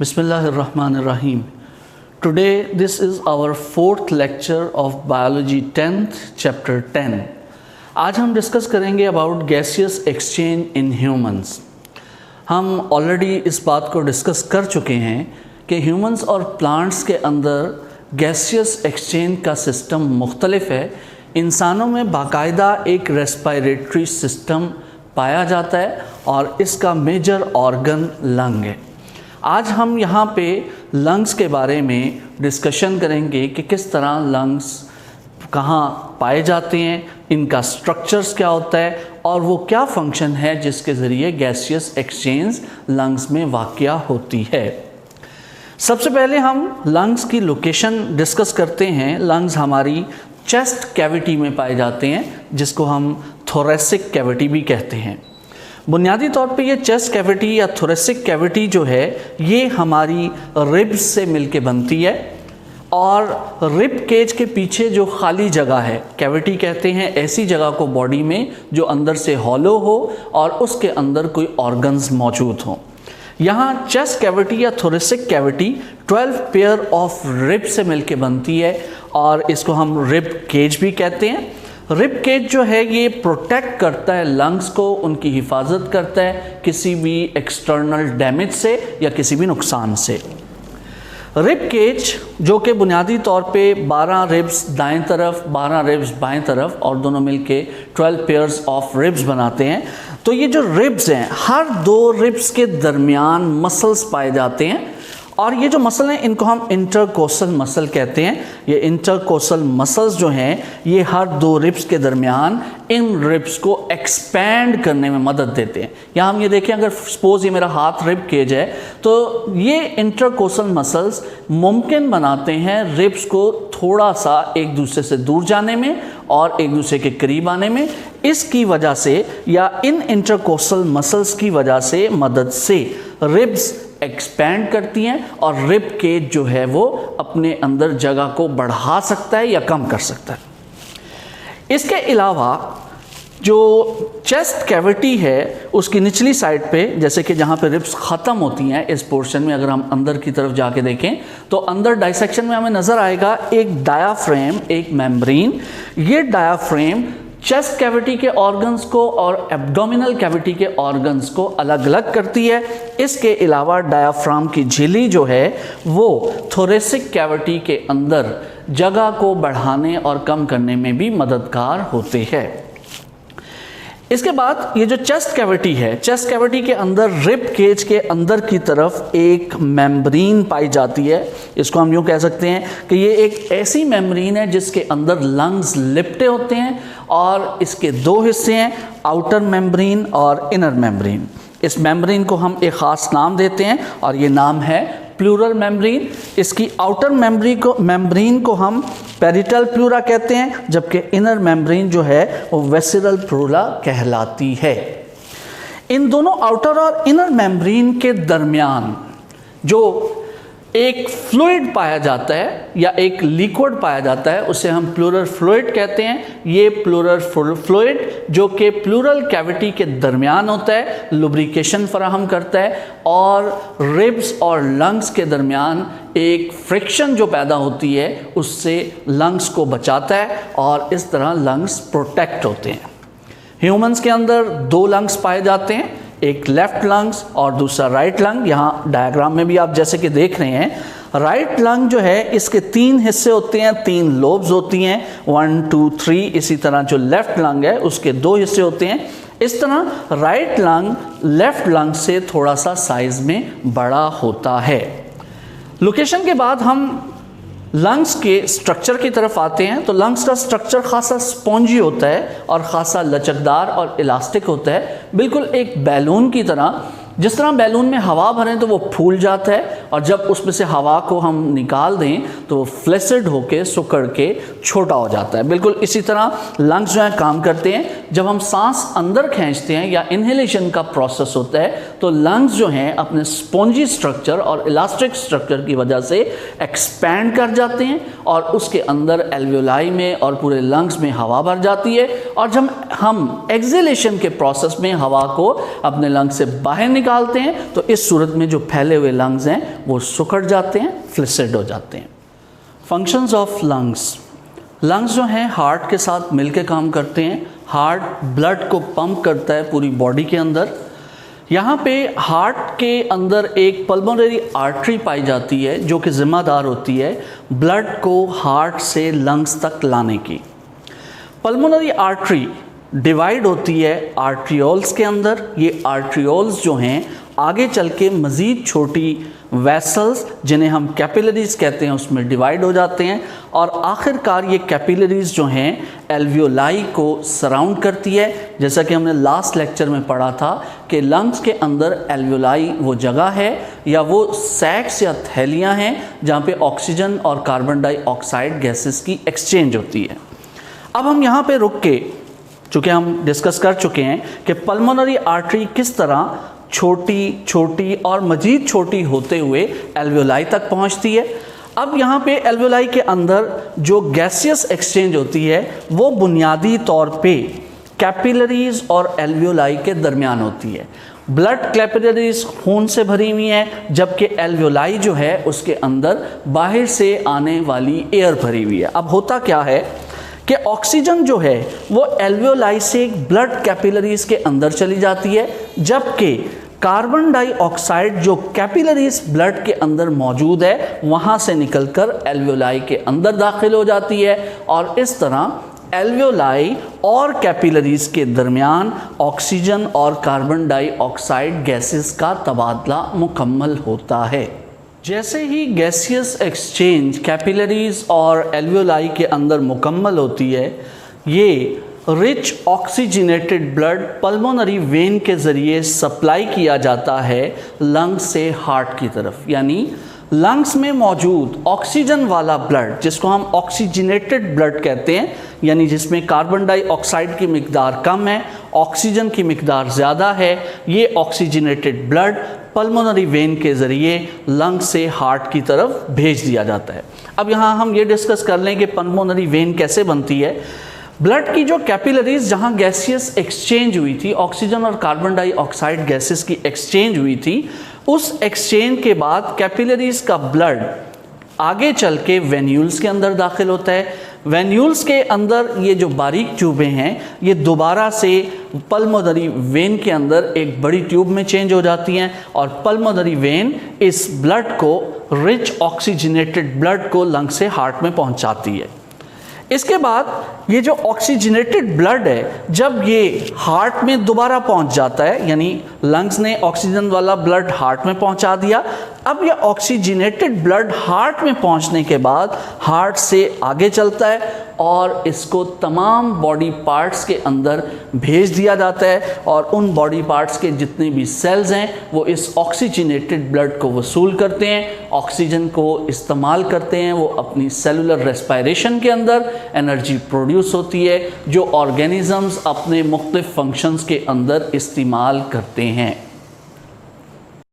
Bismillahirrahmanirrahim. Today this is our fourth lecture of Biology 10th chapter 10. आज हम discuss करेंगे about gaseous exchange in humans. हम already इस बात को डिस्कस कर चुके हैं कि ह्यूमंस और प्लांट्स के अंदर गैसियस एक्सचेंज का सिस्टम मुख्तलिफ है। इंसानों में बाकायदा एक रेस्पिरेटरी सिस्टम पाया जाता है और इसका मेजर ऑर्गन लंग है। आज हम यहाँ पे लंग्स के बारे में डिस्कशन करेंगे कि किस तरह लंग्स कहाँ पाए जाते हैं, इनका स्ट्रक्चर्स क्या होता है और वो क्या फंक्शन है जिसके ज़रिए गैसियस एक्सचेंज लंग्स में वाक़या होती है। सबसे पहले हम लंग्स की लोकेशन डिस्कस करते हैं। लंग्स हमारी चेस्ट कैविटी में पाए जाते हैं जिसको हम थोरेसिक कैविटी भी कहते हैं। बुनियादी तौर पे ये चेस्ट कैविटी या थोरेसिक कैविटी जो है ये हमारी रिब्स से मिलके बनती है और रिब केज के पीछे जो खाली जगह है, कैविटी कहते हैं ऐसी जगह को बॉडी में जो अंदर से हॉलो हो और उसके अंदर कोई ऑर्गन्स मौजूद हों। यहाँ चेस्ट कैविटी या thoracic cavity 12 pair of rib से मिलके बनती है और इसको हम रिब केज भी कहते हैं। रिब केज जो है ये प्रोटेक्ट करता है लंग्स को, उनकी हिफाजत करता है किसी भी एक्सटर्नल डैमेज से या किसी भी नुकसान से। रिब केज जो कि बुनियादी तौर पे 12 रिब्स दाएं तरफ 12 रिब्स बाएं तरफ और दोनों मिलके 12 पेयर्स ऑफ रिब्स बनाते हैं। तो ये जो रिब्स हैं हर दो रिब्स के दरमियान मसल्स पाए जाते हैं और ये जो मसल हैं इनको हम इंटरकोसल मसल कहते हैं। ये इंटरकोसल मसल्स जो हैं ये हर दो रिब्स के दरमियान इन रिब्स को एक्सपैंड करने में मदद देते हैं। यहाँ हम ये देखें, अगर सपोज ये मेरा हाथ रिब केज है तो ये इंटरकोसल मसल्स मुमकिन बनाते हैं रिब्स को थोड़ा सा एक दूसरे से दूर जाने में और एक दूसरे के करीब आने में। इसकी वजह से या इन इंटरकोसल मसल्स की वजह से मदद से रिब्स एक्सपैंड करती हैं और रिब केज जो है वो अपने अंदर जगह को बढ़ा सकता है या कम कर सकता है। इसके अलावा जो चेस्ट कैविटी है उसकी निचली साइड पे, जैसे कि जहाँ पे रिब्स ख़त्म होती हैं इस पोर्शन में, अगर हम अंदर की तरफ जाके देखें तो अंदर डाइसेक्शन में हमें नज़र आएगा एक डायाफ्रेम, एक मेम्ब्रेन। ये डायाफ्रेम चेस्ट कैविटी के ऑर्गन्स को और एब्डोमिनल कैविटी के ऑर्गन्स को अलग अलग करती है। इसके अलावा डायाफ्राम की झिल्ली जो है वो थोरेसिक कैविटी के अंदर जगह को बढ़ाने और कम करने में भी मददगार होते हैं। इसके बाद ये जो चेस्ट कैविटी है, चेस्ट कैविटी के अंदर रिब केज के अंदर की तरफ एक मेम्ब्रेन पाई जाती है। इसको हम यूँ कह सकते हैं कि ये एक ऐसी मेम्ब्रेन है जिसके अंदर लंग्स लिपटे होते हैं और इसके दो हिस्से हैं, आउटर मेम्ब्रेन और इनर मेम्ब्रेन। इस मेम्ब्रेन को हम एक ख़ास नाम देते हैं और ये नाम है प्लूरल मेम्ब्रेन। इसकी आउटर मेम्ब्रेन को हम पेरिटल प्लूरा कहते हैं, जबकि इनर मेम्ब्रेन जो है वो वेसिरल प्लूरा कहलाती है। इन दोनों आउटर और इनर मेम्ब्रेन के दरमियान जो एक फ्लूइड पाया जाता है या एक लिक्विड पाया जाता है उसे हम प्लूरल फ्लूइड कहते हैं। ये प्लूरल फ्लूइड जो कि प्लूरल कैविटी के दरमियान होता है लुब्रिकेशन फराहम करता है और रिब्स और लंग्स के दरमियान एक फ्रिक्शन जो पैदा होती है उससे लंग्स को बचाता है और इस तरह लंग्स प्रोटेक्ट होते हैं। ह्यूमंस के अंदर दो लंग्स पाए जाते हैं, एक लेफ्ट लंग्स और दूसरा राइट लंग। यहाँ डायग्राम में भी आप जैसे कि देख रहे हैं राइट लंग जो है इसके 3 हिस्से होते हैं, 3 लोब्स होती हैं, 1 2 3। इसी तरह जो लेफ्ट लंग है उसके 2 हिस्से होते हैं। इस तरह राइट लंग लेफ्ट लंग से थोड़ा सा साइज में बड़ा होता है। लोकेशन के बाद हम लंग्स के स्ट्रक्चर की तरफ आते हैं। तो लंग्स का स्ट्रक्चर खासा स्पॉन्जी होता है और खासा लचकदार और इलास्टिक होता है, बिल्कुल एक बैलून की तरह। जिस तरह बैलून में हवा भरें तो वो फूल जाता है और जब उसमें से हवा को हम निकाल दें तो वो फ्लेसिड होके सुकड़ के छोटा हो जाता है। बिल्कुल इसी तरह लंग्स जो है काम करते हैं। जब हम सांस अंदर खींचते हैं या इनहेलेशन का प्रोसेस होता है तो लंग्स जो हैं अपने स्पॉन्जी स्ट्रक्चर और इलास्टिक स्ट्रक्चर की वजह से एक्सपैंड कर जाते हैं और उसके अंदर एल्वियोलाई में और पूरे लंग्स में हवा भर जाती है। और जब हम एक्सहेलेशन के प्रोसेस में हवा को अपने लंग्स से बाहर निकालते हैं तो इस सूरत में जो फैले हुए लंग्स हैं वो सुखड़ जाते हैं, फ्लिसिड हो जाते हैं। Functions of lungs. लंग्स जो हैं हार्ट के साथ मिलकर काम करते हैं। हार्ट ब्लड को पंप करता है पूरी बॉडी के अंदर। यहाँ पे हार्ट के अंदर एक पल्मोनरी आर्टरी पाई जाती है जो कि ज़िम्मेदार होती है ब्लड को हार्ट से लंग्स तक लाने की। पल्मोनरी आर्टरी डिवाइड होती है आर्ट्रियोल्स के अंदर। ये आर्ट्रियोल्स जो हैं आगे चल के मज़ीद छोटी वेसल्स जिन्हें हम कैपिलरीज कहते हैं उसमें डिवाइड हो जाते हैं और आखिरकार ये कैपिलरीज जो हैं एल्वियोलाई को सराउंड करती है। जैसा कि हमने लास्ट लेक्चर में पढ़ा था कि लंग्स के अंदर एल्वियोलाई वो जगह है या वो सैक्स या थैलियाँ हैं जहाँ पे ऑक्सीजन और कार्बन डाइऑक्साइड गैसेस की एक्सचेंज होती है। अब हम यहाँ पे रुक के, चूँकि हम डिस्कस कर चुके हैं कि पल्मोनरी आर्टरी किस तरह छोटी छोटी और मज़ीद छोटी होते हुए एल्वियोलाई तक पहुंचती है। अब यहाँ पे एल्वियोलाई के अंदर जो गैसियस एक्सचेंज होती है वो बुनियादी तौर पे कैपिलरीज और एल्वियोलाई के दरमियान होती है। ब्लड कैपिलरीज खून से भरी हुई हैं जबकि एल्वियोलाई जो है उसके अंदर बाहर से आने वाली एयर भरी हुई है। अब होता क्या है कि ऑक्सीजन जो है वो एल्वियोलाई से ब्लड कैपिलरीज के अंदर चली जाती है जबकि कार्बन डाइऑक्साइड जो कैपिलरीज ब्लड के अंदर मौजूद है वहाँ से निकलकर एल्वियोलाई के अंदर दाखिल हो जाती है और इस तरह एल्वियोलाई और कैपिलरीज के दरमियान ऑक्सीजन और कार्बन डाइऑक्साइड गैसेस का तबादला मुकम्मल होता है। जैसे ही गैसियस एक्सचेंज कैपिलरीज और एल्वियोलाई के अंदर मुकम्मल होती है ये rich oxygenated blood pulmonary vein के ज़रिए सप्लाई किया जाता है लंग्स से हार्ट की तरफ। यानी लंग्स में मौजूद ऑक्सीजन वाला ब्लड जिसको हम ऑक्सीजनेटेड ब्लड कहते हैं, यानी जिसमें कार्बन डाइऑक्साइड की मिकदार कम है, ऑक्सीजन की मिकदार ज़्यादा है, ये ऑक्सीजनेटेड ब्लड पल्मोनरी वेन के ज़रिए लंग से हार्ट की तरफ भेज दिया जाता है। अब यहाँ हम ये डिस्कस कर लें कि पल्मोनरी वेन कैसे बनती है। ब्लड की जो कैपिलरीज जहाँ गैसियस एक्सचेंज हुई थी, ऑक्सीजन और कार्बन डाइऑक्साइड गैसेस की एक्सचेंज हुई थी, उस एक्सचेंज के बाद कैपिलरीज का ब्लड आगे चल के वेन्यूल्स के अंदर दाखिल होता है। वेन्यूल्स के अंदर ये जो बारीक ट्यूबें हैं ये दोबारा से पल्मोनरी वेन के अंदर एक बड़ी ट्यूब में चेंज हो जाती हैं और पल्मोनरी वेन इस ब्लड को, रिच ऑक्सीजनेटेड ब्लड को लंग से हार्ट में पहुंचाती है। इसके बाद ये जो ऑक्सीजनेटेड ब्लड है जब ये हार्ट में दोबारा पहुंच जाता है, यानी लंग्स ने ऑक्सीजन वाला ब्लड हार्ट में पहुंचा दिया, अब ये ऑक्सीजनेटेड ब्लड हार्ट में पहुंचने के बाद हार्ट से आगे चलता है और इसको तमाम बॉडी पार्ट्स के अंदर भेज दिया जाता है और उन बॉडी पार्ट्स के जितने भी सेल्स हैं वो इस ऑक्सीजनेटेड ब्लड को वसूल करते हैं, ऑक्सीजन को इस्तेमाल करते हैं, वो अपनी सेलुलर रेस्पिरेशन के अंदर एनर्जी प्रोड्यूस होती है जो ऑर्गेनिजम्स अपने मुख्तलिफ फंक्शंस के अंदर इस्तेमाल करते हैं।